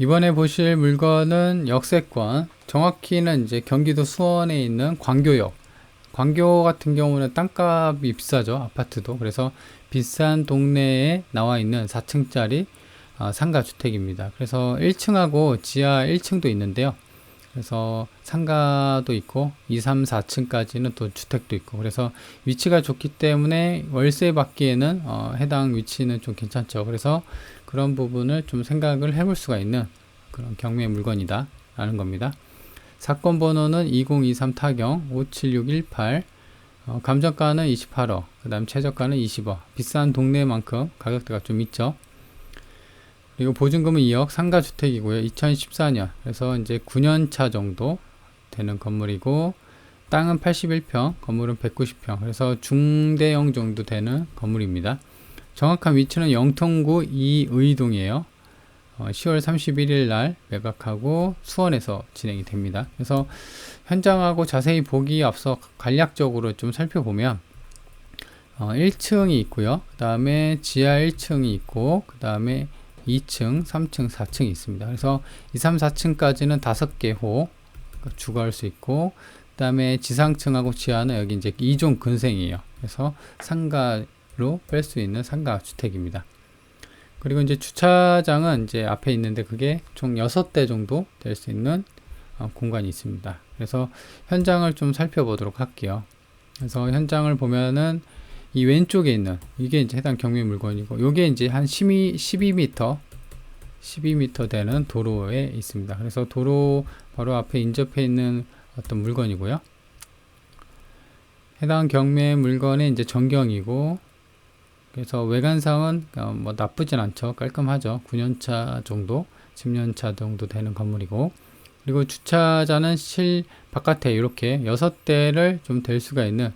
이번에 보실 물건은 역세권, 정확히는 이제 경기도 수원에 있는 광교역. 광교 같은 경우는 땅값이 비싸죠, 아파트도. 그래서 비싼 동네에 나와 있는 4층짜리 상가주택입니다. 그래서 1층하고 지하 1층도 있는데요. 그래서 상가도 있고 2, 3, 4층까지는 또 주택도 있고, 그래서 위치가 좋기 때문에 월세 받기에는 해당 위치는 좀 괜찮죠. 그래서 그런 부분을 좀 생각을 해볼 수가 있는 그런 경매 물건이다 라는 겁니다. 사건 번호는 2023 타경 57618, 감정가는 28억, 그 다음 최저가는 20억. 비싼 동네만큼 가격대가 좀 있죠. 그리고 보증금은 2억, 상가주택이고요. 2014년, 그래서 이제 9년 차 정도 되는 건물이고, 땅은 81평, 건물은 190평, 그래서 중대형 정도 되는 건물입니다. 정확한 위치는 영통구 이의동이에요. 10월 31일 날 매각하고 수원에서 진행이 됩니다. 그래서 현장하고 자세히 보기 앞서 간략적으로 좀 살펴보면 1층이 있고요. 그 다음에 지하 1층이 있고, 그 다음에 2층, 3층, 4층이 있습니다. 그래서 2, 3, 4층까지는 5개 호 주거할 수 있고, 그 다음에 지상층하고 지하는 여기 이제 2종 근생이에요. 그래서 상가로 뺄 수 있는 상가 주택입니다. 그리고 이제 주차장은 이제 앞에 있는데 그게 총 6대 정도 될 수 있는 공간이 있습니다. 그래서 현장을 좀 살펴보도록 할게요. 그래서 현장을 보면은 이 왼쪽에 있는 이게 이제 해당 경매 물건이고, 요게 이제 한 12m 되는 도로에 있습니다. 그래서 도로 바로 앞에 인접해 있는 어떤 물건이고요. 해당 경매 물건의 이제 전경이고, 그래서 외관상은 뭐 나쁘진 않죠. 깔끔하죠. 9년차 정도, 10년차 정도 되는 건물이고, 그리고 주차장은 실 바깥에 이렇게 6대를 좀 될 수가 있는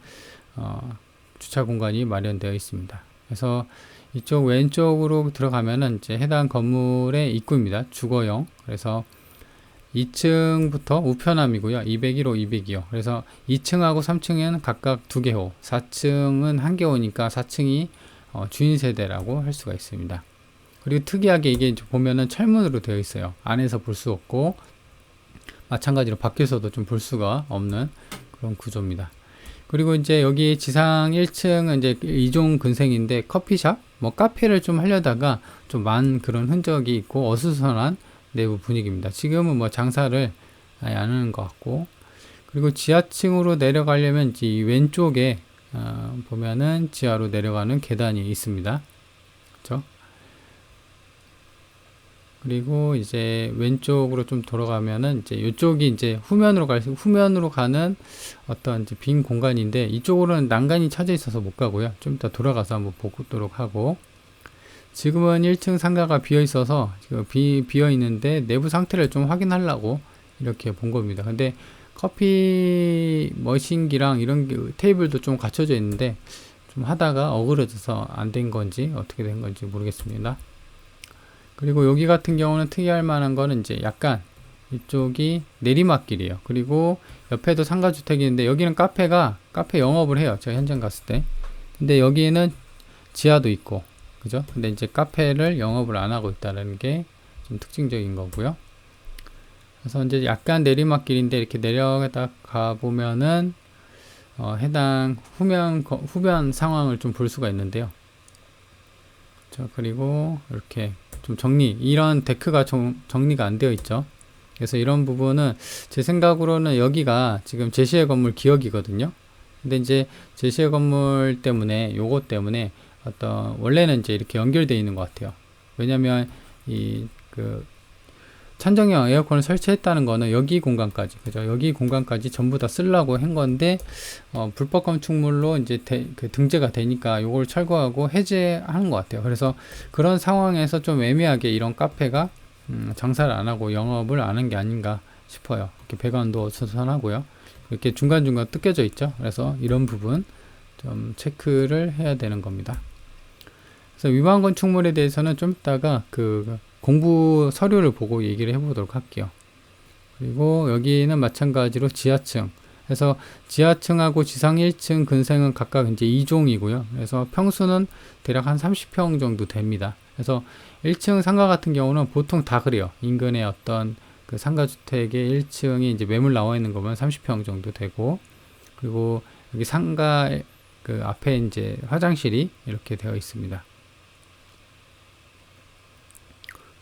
주차 공간이 마련되어 있습니다. 그래서 이쪽 왼쪽으로 들어가면은 이제 해당 건물의 입구입니다. 주거용. 그래서 2층부터 우편함이고요. 201호, 202호. 그래서 2층하고 3층에는 각각 2개 호, 4층은 1개 호니까 4층이 주인 세대라고 할 수가 있습니다. 그리고 특이하게 이게 보면은 철문으로 되어 있어요. 안에서 볼 수 없고, 마찬가지로 밖에서도 좀 볼 수가 없는 그런 구조입니다. 그리고 이제 여기 지상 1층은 이제 2종 근생인데 커피숍, 뭐 카페를 좀 하려다가 좀 만 그런 흔적이 있고 어수선한 내부 분위기입니다. 지금은 뭐 장사를 아예 안 하는 것 같고, 그리고 지하층으로 내려가려면 이 왼쪽에 보면은 지하로 내려가는 계단이 있습니다. 그렇죠? 그리고 이제 왼쪽으로 좀 돌아가면은 이제 이쪽이 이제 후면으로 가는 어떤 이제 빈 공간인데, 이쪽으로는 난간이 쳐져 있어서 못 가고요. 좀 이따 돌아가서 한번 보도록 하고, 지금은 1층 상가가 비어 있어서 지금 비어 있는데 내부 상태를 좀 확인하려고 이렇게 본 겁니다. 근데 커피 머신기랑 이런 테이블도 좀 갖춰져 있는데 좀 하다가 어그러져서 안 된 건지 어떻게 된 건지 모르겠습니다. 그리고 여기 같은 경우는 특이할 만한 거는 이제 약간 이쪽이 내리막길이에요. 그리고 옆에도 상가주택이 있는데 여기는 카페 영업을 해요. 제가 현장 갔을 때. 근데 여기는 지하도 있고, 그죠? 근데 이제 카페를 영업을 안 하고 있다는 게 좀 특징적인 거고요. 그래서 이제 약간 내리막길인데 이렇게 내려가 보면은 해당 후면 상황을 좀 볼 수가 있는데요. 자, 그리고 이렇게 좀 이런 데크가 정리가 안 되어 있죠. 그래서 이런 부분은 제 생각으로는 여기가 지금 제시의 건물 기역이거든요. 근데 이제 제시의 건물 때문에 요것 때문에 원래는 이제 이렇게 연결되어 있는 것 같아요. 왜냐면 천정형 에어컨을 설치했다는 거는 여기 공간까지, 그죠? 여기 공간까지 전부 다 쓰려고 한 건데, 불법 건축물로 이제 등재가 되니까 요걸 철거하고 해제하는 것 같아요. 그래서 그런 상황에서 좀 애매하게 이런 카페가 장사를 안 하고 영업을 안 한 게 아닌가 싶어요. 이렇게 배관도 어수선하고요. 이렇게 중간중간 뜯겨져 있죠. 그래서 이런 부분 좀 체크를 해야 되는 겁니다. 그래서 위반 건축물에 대해서는 좀 이따가 공부 서류를 보고 얘기를 해보도록 할게요. 그리고 여기는 마찬가지로 지하층. 그래서 지하층하고 지상 1층 근생은 각각 이제 2종이고요. 그래서 평수는 대략 한 30평 정도 됩니다. 그래서 1층 상가 같은 경우는 보통 다 그래요. 인근에 어떤 그 상가주택의 1층이 이제 매물 나와 있는 거면 30평 정도 되고, 그리고 여기 상가 그 앞에 이제 화장실이 이렇게 되어 있습니다.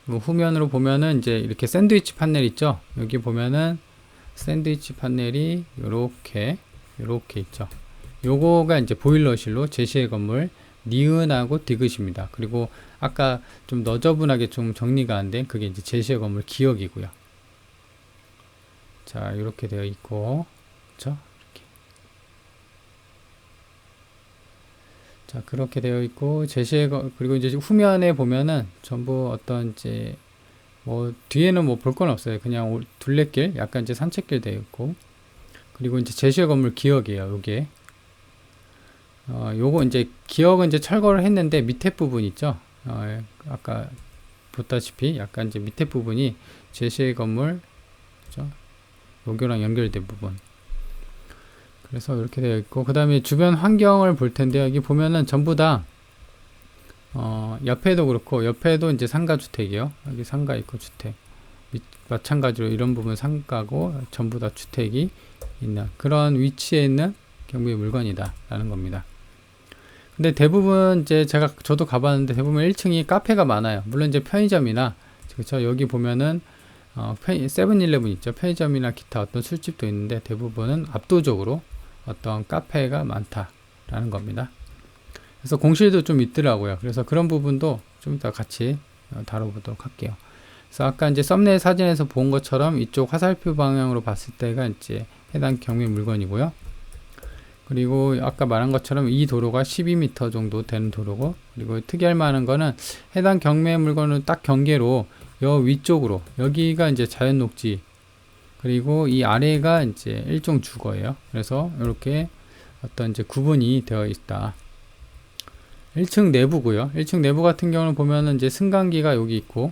후면으로 보면은 이제 이렇게 샌드위치 판넬 있죠. 여기 보면은 샌드위치 판넬이 요렇게 있죠. 요거가 이제 보일러실로 제시의 건물 니은하고 디귿입니다. 그리고 아까 좀 너저분하게 좀 정리가 안 된 그게 이제 제시의 건물 기역이고요. 자, 이렇게 되어 있고, 그렇죠? 이렇게. 자, 그렇게 되어 있고 제시의 그리고 이제 후면에 보면은 전부 어떤 이제 뭐 뒤에는 뭐 볼 건 없어요. 그냥 둘레길, 약간 이제 산책길 되어 있고, 그리고 이제 제시의 건물 기역이에요. 요게 요거 이제 기역은 이제 철거를 했는데 밑에 부분 있죠. 아까 보다시피 약간 이제 밑에 부분이 제시의 건물, 그죠? 요거랑 연결된 부분. 그래서 이렇게 되어 있고, 그 다음에 주변 환경을 볼 텐데, 여기 보면은 전부 다 옆에도 그렇고, 옆에도 이제 상가주택이요. 여기 상가 있고 주택. 마찬가지로 이런 부분 상가고 전부 다 주택이 있는 그런 위치에 있는 경비의 물건이다 라는 겁니다. 근데 대부분 이제 저도 가봤는데 대부분 1층이 카페가 많아요. 물론 이제 편의점이나, 그렇죠? 여기 보면은 세븐일레븐 있죠. 편의점이나 기타 어떤 술집도 있는데 대부분은 압도적으로 어떤 카페가 많다라는 겁니다. 그래서 공실도 좀 있더라고요. 그래서 그런 부분도 좀 이따 같이 다뤄보도록 할게요. 그래서 아까 이제 썸네일 사진에서 본 것처럼 이쪽 화살표 방향으로 봤을 때가 이제 해당 경매 물건이고요. 그리고 아까 말한 것처럼 이 도로가 12m 정도 되는 도로고, 그리고 특이할 만한 거는 해당 경매 물건은 딱 경계로 여 위쪽으로 여기가 이제 자연 녹지, 그리고 이 아래가 이제 일종 주거예요. 그래서 이렇게 어떤 이제 구분이 되어 있다. 1층 내부고요. 1층 내부 같은 경우는 보면은 이제 승강기가 여기 있고,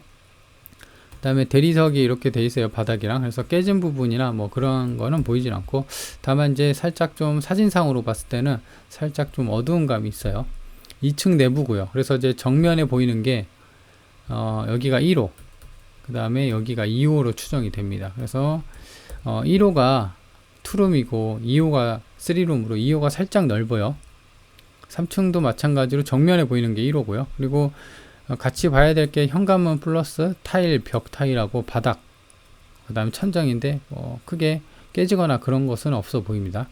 그 다음에 대리석이 이렇게 돼 있어요. 바닥이랑. 그래서 깨진 부분이나 뭐 그런 거는 보이진 않고, 다만 이제 살짝 좀 사진상으로 봤을 때는 살짝 좀 어두운 감이 있어요. 2층 내부고요. 그래서 이제 정면에 보이는 게 여기가 1호, 그 다음에 여기가 2호로 추정이 됩니다. 그래서 1호가 투룸이고 2호가 3룸으로 2호가 살짝 넓어요. 3층도 마찬가지로 정면에 보이는 게 1호고요. 그리고 같이 봐야 될 게 현관문 플러스 타일, 벽 타일하고 바닥, 그 다음에 천장인데 크게 깨지거나 그런 것은 없어 보입니다.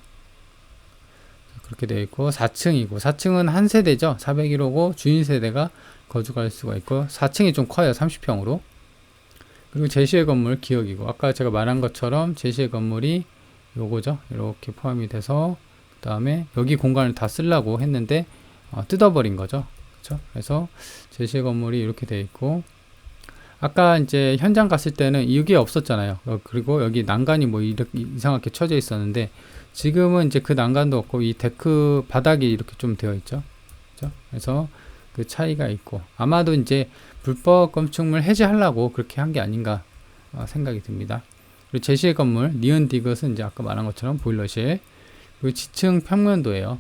그렇게 되어 있고, 4층이고 4층은 한 세대죠. 401호고 주인 세대가 거주할 수가 있고, 4층이 좀 커요. 30평으로. 그리고 제시의 건물 기역이고, 아까 제가 말한 것처럼 제시의 건물이 요거죠. 이렇게 포함이 돼서, 그 다음에 여기 공간을 다 쓰려고 했는데 뜯어버린 거죠. 그렇죠? 그래서 제시의 건물이 이렇게 되어 있고, 아까 이제 현장 갔을 때는 이게 없었잖아요. 그리고 여기 난간이 뭐 이렇게 이상하게 쳐져 있었는데, 지금은 이제 그 난간도 없고 이 데크 바닥이 이렇게 좀 되어 있죠. 그렇죠? 그래서 그 차이가 있고, 아마도 이제 불법 건축물 해제하려고 그렇게 한 게 아닌가 생각이 듭니다. 그리고 제시의 건물 니은 디귿은 이제 아까 말한 것처럼 보일러실, 그리고 지층 평면도예요.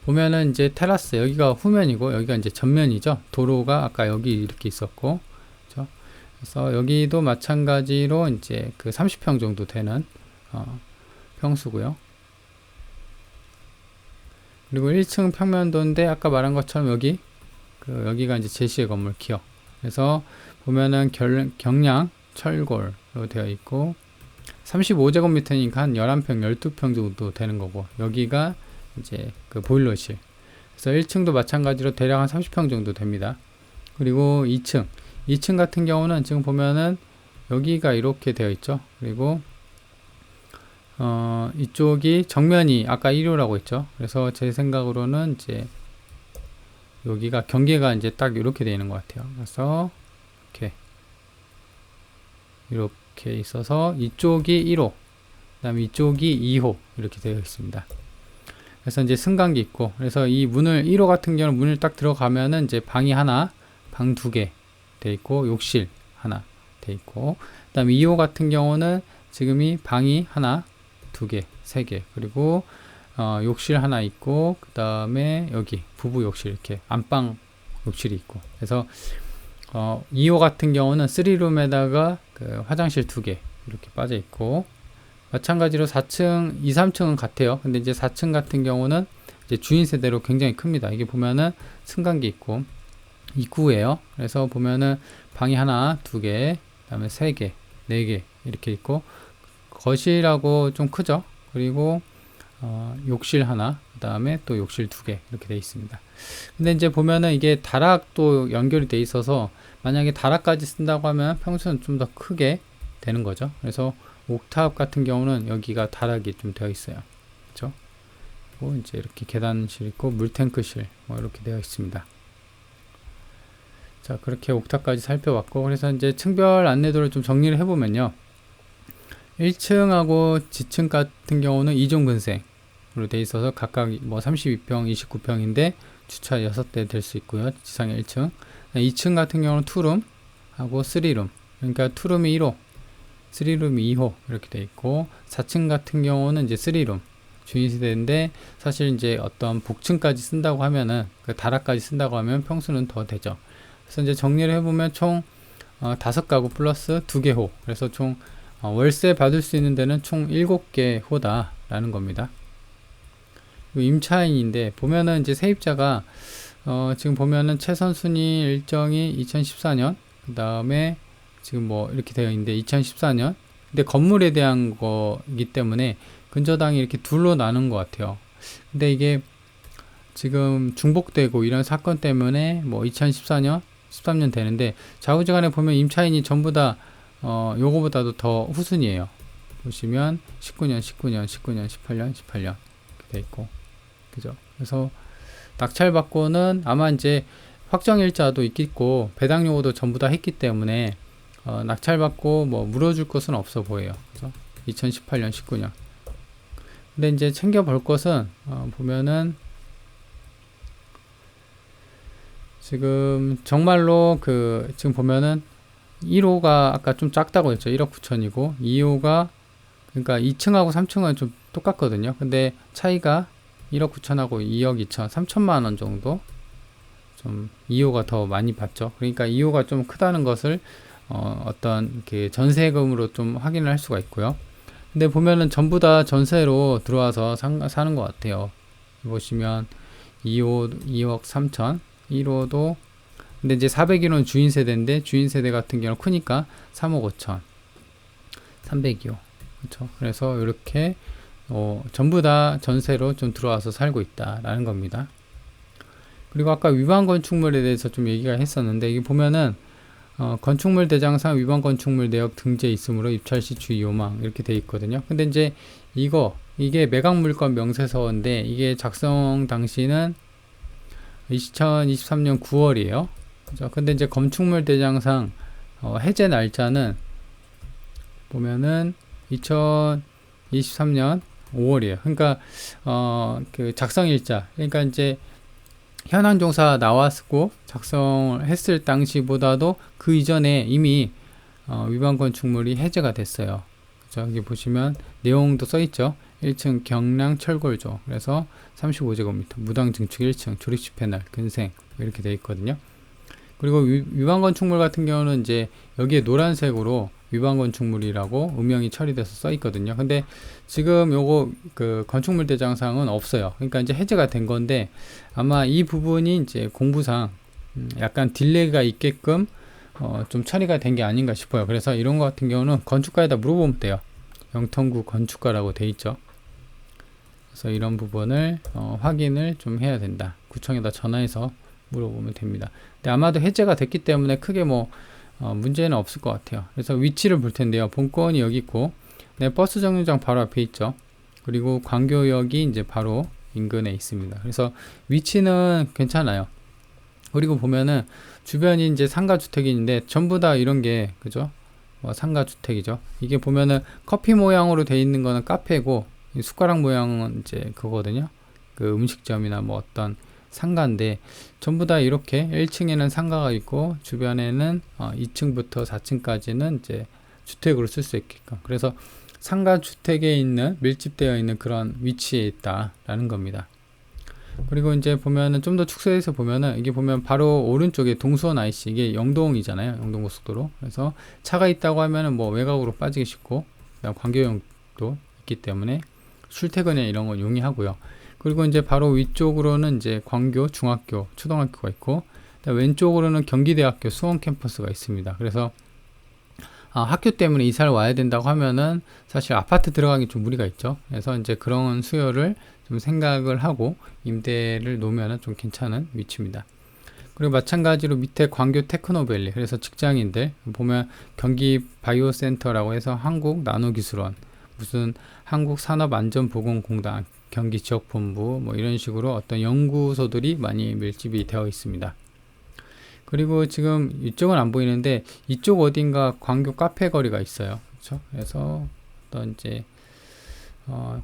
보면은 이제 테라스, 여기가 후면이고 여기가 이제 전면이죠. 도로가 아까 여기 이렇게 있었고, 그렇죠? 그래서 여기도 마찬가지로 이제 그 30평 정도 되는 평수고요. 그리고 1층 평면도인데 아까 말한 것처럼 여기가 이제 제시의 건물 기역. 그래서 보면은 경량 철골로 되어 있고, 35제곱미터니까 한 11평, 12평 정도 되는 거고, 여기가 이제 그 보일러실. 그래서 1층도 마찬가지로 대략 한 30평 정도 됩니다. 그리고 2층 같은 경우는 지금 보면은 여기가 이렇게 되어 있죠. 그리고 이쪽이 정면이 아까 1호라고 했죠. 그래서 제 생각으로는 이제 여기가 경계가 이제 딱 이렇게 되어 있는 것 같아요. 그래서 이렇게 있어서 이쪽이 1호, 그 다음에 이쪽이 2호 이렇게 되어 있습니다. 그래서 이제 승강기 있고, 그래서 이 문을 1호 같은 경우는 문을 딱 들어가면은 이제 방이 하나, 방 2개 돼 있고, 욕실 하나 돼 있고, 그 다음에 2호 같은 경우는 지금이 방이 하나, 2개, 3개, 그리고 욕실 하나 있고, 그 다음에 여기 부부 욕실, 이렇게 안방 욕실이 있고, 그래서 2호 같은 경우는 3룸에다가 그 화장실 2개 이렇게 빠져 있고, 마찬가지로 4층, 2, 3층은 같아요. 근데 이제 4층 같은 경우는 이제 주인 세대로 굉장히 큽니다. 이게 보면은 승강기 있고 입구예요. 그래서 보면은 방이 하나, 2개, 그다음에 3개, 4개 이렇게 있고, 거실하고 좀 크죠. 그리고 욕실 하나, 그 다음에 또 욕실 2개 이렇게 되어 있습니다. 근데 이제 보면은 이게 다락도 연결이 돼 있어서 만약에 다락까지 쓴다고 하면 평수는 좀 더 크게 되는 거죠. 그래서 옥탑 같은 경우는 여기가 다락이 좀 되어 있어요. 그렇죠? 그리고 이제 이렇게 계단실 있고 물탱크실 뭐 이렇게 되어 있습니다. 자, 그렇게 옥탑까지 살펴봤고, 그래서 이제 층별 안내도를 좀 정리를 해보면요. 1층하고 지층 같은 경우는 2종 근생으로 돼 있어서 각각 뭐 32평, 29평인데 주차 6대 될 수 있고요. 지상에 1층. 2층 같은 경우는 투룸 하고 3룸. 그러니까 투룸이 1호, 3룸이 2호 이렇게 돼 있고, 4층 같은 경우는 이제 3룸 주인 세대인데, 사실 이제 어떤 복층까지 쓴다고 하면은 그 다락까지 쓴다고 하면 평수는 더 되죠. 그래서 이제 정리를 해보면 총 5가구 플러스 2개 호. 그래서 총 월세 받을 수 있는 데는 총 7개 호다라는 겁니다. 임차인인데 보면은 이제 세입자가 지금 보면은 최선 순위 일정이 2014년, 그 다음에 지금 뭐 이렇게 되어 있는데 2014년. 근데 건물에 대한 거이기 때문에 근저당이 이렇게 둘로 나눈 것 같아요. 근데 이게 지금 중복되고 이런 사건 때문에 뭐 2014년, 13년 되는데, 좌우지간에 보면 임차인이 전부 다 요거보다도 더 후순이에요. 보시면 19년, 19년, 19년, 18년, 18년 이렇게 돼 있고, 그죠? 그래서 낙찰받고는 아마 이제 확정일자도 있겠고 배당 요구도 전부 다 했기 때문에 낙찰받고 뭐 물어줄 것은 없어 보여요. 그래서 2018년, 19년. 근데 이제 챙겨볼 것은 보면은 지금 정말로 지금 보면은 1호가 아까 좀 작다고 했죠. 1억 9천이고 2호가, 그러니까 2층하고 3층은 좀 똑같거든요. 근데 차이가 1억 9천하고 2억 2천, 3천만 원 정도 좀 2호가 더 많이 받죠. 그러니까 2호가 좀 크다는 것을 어떤 전세금으로 좀 확인을 할 수가 있고요. 근데 보면은 전부 다 전세로 들어와서 사는 것 같아요. 보시면 2호 2억 3천, 1호도, 근데 이제 401호는 주인 세대인데 주인 세대 같은 경우는 크니까 3억 5천, 302호. 그렇죠. 그래서 이렇게 전부 다 전세로 좀 들어와서 살고 있다라는 겁니다. 그리고 아까 위반 건축물에 대해서 좀 얘기가 했었는데, 이게 보면은 건축물 대장상 위반 건축물 내역 등재 있으므로 입찰 시 주의 요망 이렇게 돼 있거든요. 근데 이제 이게 매각 물건 명세서인데, 이게 작성 당시는 2023년 9월이에요. 그죠? 근데 이제 건축물 대장상 해제 날짜는 보면은 2023년 5월이에요. 그러니까 작성일자, 그러니까 이제 현황종사 나왔고 작성을 했을 당시보다도 그 이전에 이미 위반 건축물이 해제가 됐어요. 그죠? 여기 보시면 내용도 써있죠. 1층 경량 철골조, 그래서 35제곱미터, 무당 증축 1층, 조립식 패널, 근생 이렇게 되어 있거든요. 그리고 위반 건축물 같은 경우는 이제 여기에 노란색으로 위반 건축물이라고 음영이 처리돼서 써 있거든요. 근데 지금 요거 건축물 대장상은 없어요. 그러니까 이제 해제가 된 건데, 아마 이 부분이 이제 공부상 약간 딜레이가 있게끔 좀 처리가 된 게 아닌가 싶어요. 그래서 이런 거 같은 경우는 건축가에다 물어보면 돼요. 영통구 건축가라고 돼 있죠. 그래서 이런 부분을 확인을 좀 해야 된다. 구청에다 전화해서 물어보면 됩니다. 근데 아마도 해제가 됐기 때문에 크게 문제는 없을 것 같아요. 그래서 위치를 볼 텐데요. 본건이 여기 있고, 네, 버스 정류장 바로 앞에 있죠. 그리고 광교역이 이제 바로 인근에 있습니다. 그래서 위치는 괜찮아요. 그리고 보면은 주변이 이제 상가주택인데 전부 다 이런 게, 그죠? 상가주택이죠. 이게 보면은 커피 모양으로 돼 있는 거는 카페고, 숟가락 모양은 이제 그거거든요. 음식점이나 뭐 어떤 상가인데, 전부 다 이렇게 1층에는 상가가 있고 주변에는 2층부터 4층까지는 이제 주택으로 쓸 수 있게끔, 그래서 상가 주택에 있는 밀집되어 있는 그런 위치에 있다라는 겁니다. 그리고 이제 보면은 좀 더 축소해서 보면은 이게 보면 바로 오른쪽에 동수원 IC 이게 영동이잖아요. 영동고속도로. 그래서 차가 있다고 하면은 뭐 외곽으로 빠지기 쉽고 그다음 광교역도 있기 때문에 출퇴근에 이런 거 용이하고요. 그리고 이제 바로 위쪽으로는 이제 광교 중학교, 초등학교가 있고 왼쪽으로는 경기대학교 수원 캠퍼스가 있습니다. 그래서 학교 때문에 이사를 와야 된다고 하면은 사실 아파트 들어가기 좀 무리가 있죠. 그래서 이제 그런 수요를 좀 생각을 하고 임대를 놓으면은 좀 괜찮은 위치입니다. 그리고 마찬가지로 밑에 광교 테크노밸리, 그래서 직장인들 보면 경기 바이오센터라고 해서 한국 나노기술원, 무슨 한국산업안전보건공단, 경기지역본부 뭐 이런 식으로 어떤 연구소들이 많이 밀집이 되어 있습니다. 그리고 지금 이쪽은 안 보이는데 이쪽 어딘가 광교 카페 거리가 있어요. 그렇죠? 그래서 어떤 이제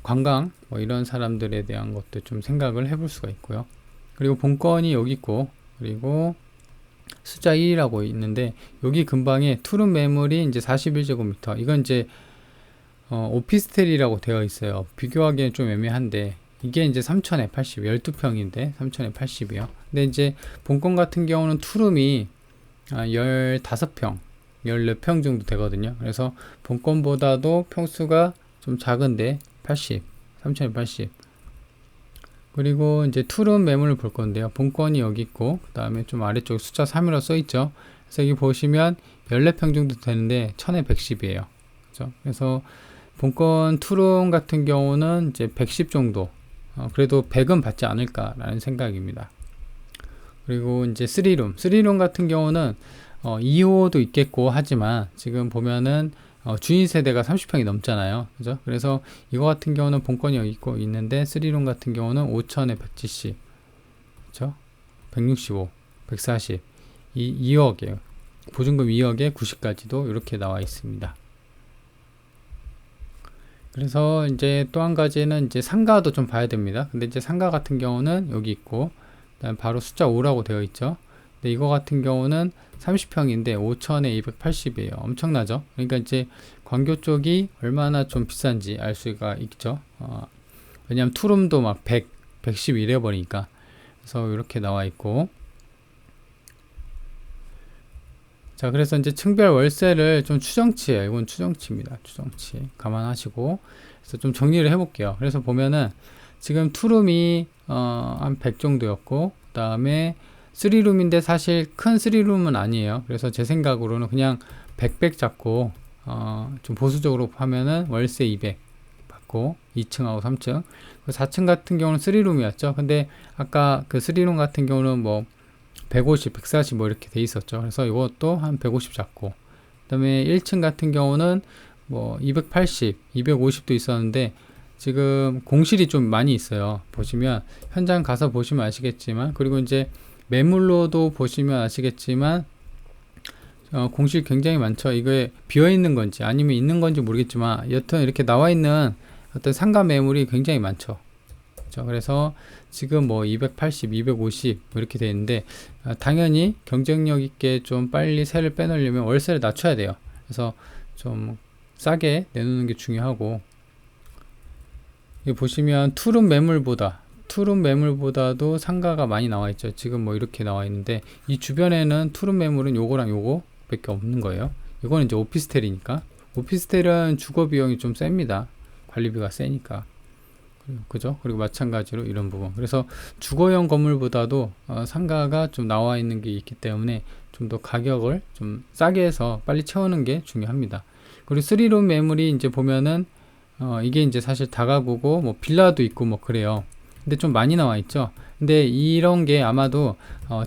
관광 뭐 이런 사람들에 대한 것도 좀 생각을 해볼 수가 있고요. 그리고 본건이 여기 있고, 그리고 숫자 1이라고 있는데 여기 근방에 투룸 매물이 이제 41제곱미터, 이건 이제 오피스텔이라고 되어 있어요. 비교하기엔 좀 애매한데 이게 이제 3,000에 80, 12평인데 3,000에 80이요. 근데 이제 본건 같은 경우는 투룸이 15평, 14평 정도 되거든요. 그래서 본건보다도 평수가 좀 작은데 80, 3,000에 80. 그리고 이제 투룸 매물을 볼 건데요. 본건이 여기 있고, 그 다음에 좀 아래쪽에 숫자 3이라고 써 있죠. 그래서 여기 보시면 14평 정도 되는데 1,000에 110이에요. 그렇죠? 그래서 본건 투룸 같은 경우는 이제 110 정도, 그래도 100은 받지 않을까라는 생각입니다. 그리고 이제 3룸 같은 경우는 2호도 있겠고 하지만 지금 보면은 주인 세대가 30평이 넘잖아요. 그죠? 그래서 이거 같은 경우는 본건이 여기 있고 있는데 3룸 같은 경우는 5,000에 170, 그죠? 165, 140, 2억이에요. 보증금 2억에 90까지도 이렇게 나와 있습니다. 그래서 이제 또 한 가지는 이제 상가도 좀 봐야 됩니다. 근데 이제 상가 같은 경우는 여기 있고, 그다음 바로 숫자 5라고 되어 있죠. 근데 이거 같은 경우는 30평인데 5,000에 280이에요. 엄청나죠? 그러니까 이제 광교 쪽이 얼마나 좀 비싼지 알 수가 있죠. 왜냐면 투룸도 막 100, 110 이래 버리니까. 그래서 이렇게 나와 있고. 자, 그래서 이제 층별 월세를 좀 추정치예요. 이건 추정치입니다. 추정치. 감안하시고. 그래서 좀 정리를 해볼게요. 그래서 보면은 지금 투룸이 한 100 정도였고, 그 다음에 3룸인데 사실 큰 3룸은 아니에요. 그래서 제 생각으로는 그냥 100 잡고 좀 보수적으로 하면은 월세 200 받고 2층하고 3층. 그 4층 같은 경우는 3룸이었죠. 근데 아까 그 3룸 같은 경우는 뭐 150, 140 뭐 이렇게 돼 있었죠. 그래서 이것도 한 150 잡고, 그 다음에 1층 같은 경우는 뭐 280, 250도 있었는데 지금 공실이 좀 많이 있어요. 보시면 현장 가서 보시면 아시겠지만, 그리고 이제 매물로도 보시면 아시겠지만 공실 굉장히 많죠. 이게 비어 있는 건지 아니면 있는 건지 모르겠지만 여튼 이렇게 나와 있는 어떤 상가 매물이 굉장히 많죠. 그렇죠? 그래서 지금 뭐 280, 250 이렇게 되어 있는데 당연히 경쟁력 있게 좀 빨리 세를 빼놓으려면 월세를 낮춰야 돼요. 그래서 좀 싸게 내놓는 게 중요하고, 여기 보시면 투룸 매물보다도 상가가 많이 나와 있죠. 지금 뭐 이렇게 나와 있는데 이 주변에는 투룸 매물은 요거랑 요거 밖에 없는 거예요. 이거는 이제 오피스텔이니까. 오피스텔은 주거 비용이 좀 셉니다. 관리비가 세니까. 그죠? 그리고 마찬가지로 이런 부분. 그래서 주거용 건물보다도 상가가 좀 나와 있는 게 있기 때문에 좀 더 가격을 좀 싸게 해서 빨리 채우는 게 중요합니다. 그리고 3룸 매물이 이제 보면은 이게 이제 사실 다가구고 뭐 빌라도 있고 뭐 그래요. 근데 좀 많이 나와 있죠. 근데 이런 게 아마도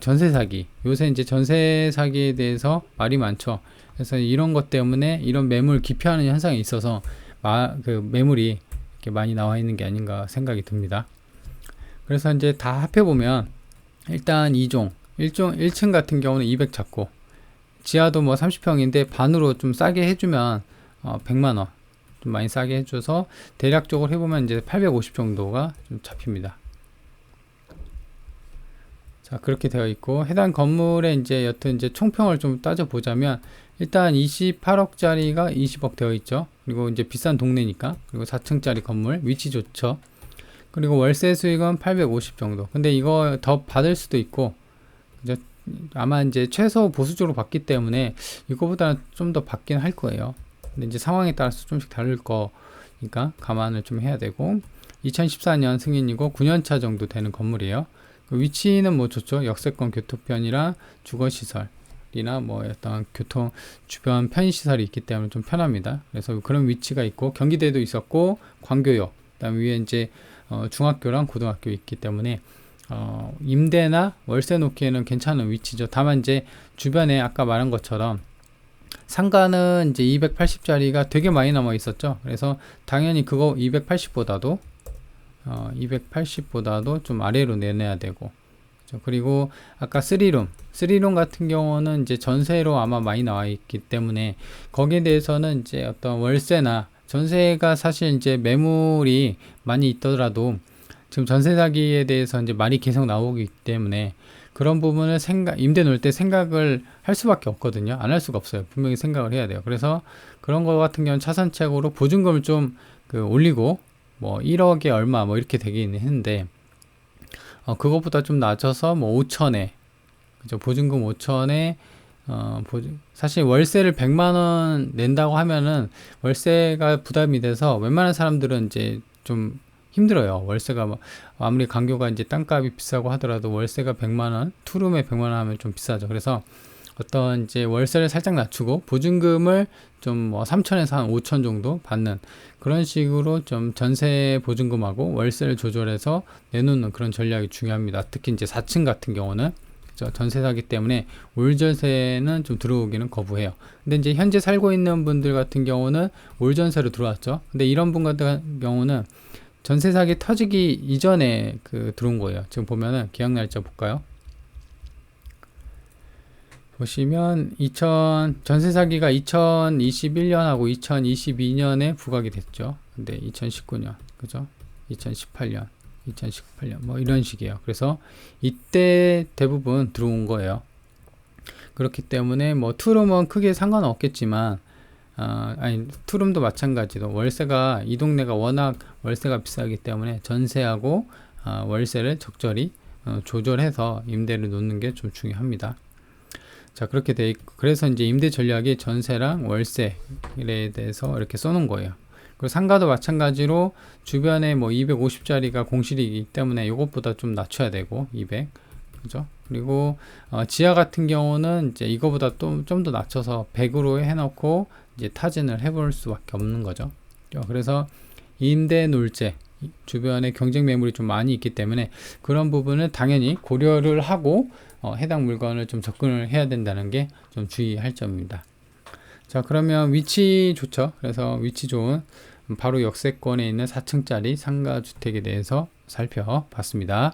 전세 사기, 요새 이제 전세 사기에 대해서 말이 많죠. 그래서 이런 것 때문에 이런 매물 기피하는 현상이 있어서 그 매물이 이렇게 많이 나와 있는 게 아닌가 생각이 듭니다. 그래서 이제 다 합해보면 일단 1층 같은 경우는 200 잡고, 지하도 뭐 30평인데 반으로 좀 싸게 해주면 100만원 좀 많이 싸게 해줘서 대략적으로 해보면 이제 850 정도가 좀 잡힙니다. 자, 그렇게 되어 있고, 해당 건물에 이제 여튼 이제 총평을 좀 따져보자면 일단 28억짜리가 20억 되어 있죠. 그리고 이제 비싼 동네니까. 그리고 4층짜리 건물 위치 좋죠. 그리고 월세 수익은 850 정도. 근데 이거 더 받을 수도 있고, 그죠? 아마 이제 최소 보수적으로 받기 때문에 이거보다는 좀 더 받긴 할 거예요. 근데 이제 상황에 따라서 좀씩 다를 거니까 감안을 좀 해야 되고, 2014년 승인이고 9년차 정도 되는 건물이에요. 그 위치는 뭐 좋죠. 역세권 교토편이랑 주거시설이나 뭐 어떤 교통 주변 편의시설이 있기 때문에 좀 편합니다. 그래서 그런 위치가 있고, 경기대도 있었고, 광교역, 그다음 위에 이제 중학교랑 고등학교 있기 때문에 임대나 월세 놓기에는 괜찮은 위치죠. 다만 이제 주변에 아까 말한 것처럼 상가는 이제 280짜리가 되게 많이 남아 있었죠. 그래서 당연히 그거 280보다도 좀 아래로 내놔야 되고, 그렇죠? 그리고 아까 3룸 같은 경우는 이제 전세로 아마 많이 나와 있기 때문에 거기에 대해서는 이제 어떤 월세나 전세가 사실 이제 매물이 많이 있더라도 지금 전세 사기에 대해서 이제 말이 계속 나오기 때문에 그런 부분을 임대 놓을 때 생각을 할 수밖에 없거든요. 안 할 수가 없어요. 분명히 생각을 해야 돼요. 그래서 그런 거 같은 경우는 차선책으로 보증금을 좀 올리고 뭐 1억에 얼마 뭐 이렇게 되긴 했는데 그거보다 좀 낮춰서 뭐 5천에, 그죠? 보증금 5천에 사실 월세를 100만 원 낸다고 하면은 월세가 부담이 돼서 웬만한 사람들은 이제 좀 힘들어요. 월세가 뭐 아무리 강교가 이제 땅값이 비싸고 하더라도 월세가 100만 원, 투룸에 100만 원 하면 좀 비싸죠. 그래서 어떤 이제 월세를 살짝 낮추고 보증금을 좀 뭐 3천에서 한 5천 정도 받는 그런 식으로 좀 전세 보증금하고 월세를 조절해서 내놓는 그런 전략이 중요합니다. 특히 이제 4층 같은 경우는 전세 사기 때문에 올전세는 좀 들어오기는 거부해요. 근데 이제 현재 살고 있는 분들 같은 경우는 올전세로 들어왔죠. 근데 이런 분 같은 경우는 전세 사기 터지기 이전에 들어온 거예요. 지금 보면은 계약 날짜 볼까요? 보시면 전세 사기가 2021년하고 2022년에 부각이 됐죠. 근데 2019년, 그죠? 2018년 뭐 이런 식이에요. 그래서 이때 대부분 들어온 거예요. 그렇기 때문에 뭐 투룸은 크게 상관은 없겠지만 투룸도 마찬가지로 월세가 이 동네가 워낙 월세가 비싸기 때문에 전세하고 월세를 적절히 조절해서 임대를 놓는 게 좀 중요합니다. 자, 그렇게 돼 있고, 그래서 이제 임대 전략이 전세랑 월세에 대해서 이렇게 써놓은 거예요. 그리고 상가도 마찬가지로 주변에 뭐 250짜리가 공실이기 때문에 이것보다 좀 낮춰야 되고 200, 그죠? 그리고 지하 같은 경우는 이제 이거보다 좀 더 낮춰서 100으로 해놓고 이제 타진을 해볼 수밖에 없는 거죠. 그래서 임대 놀재 주변에 경쟁 매물이 좀 많이 있기 때문에 그런 부분을 당연히 고려를 하고 해당 물건을 좀 접근을 해야 된다는 게 좀 주의할 점입니다. 자, 그러면 위치 좋죠. 그래서 위치 좋은 바로 역세권에 있는 4층짜리 상가 주택에 대해서 살펴봤습니다.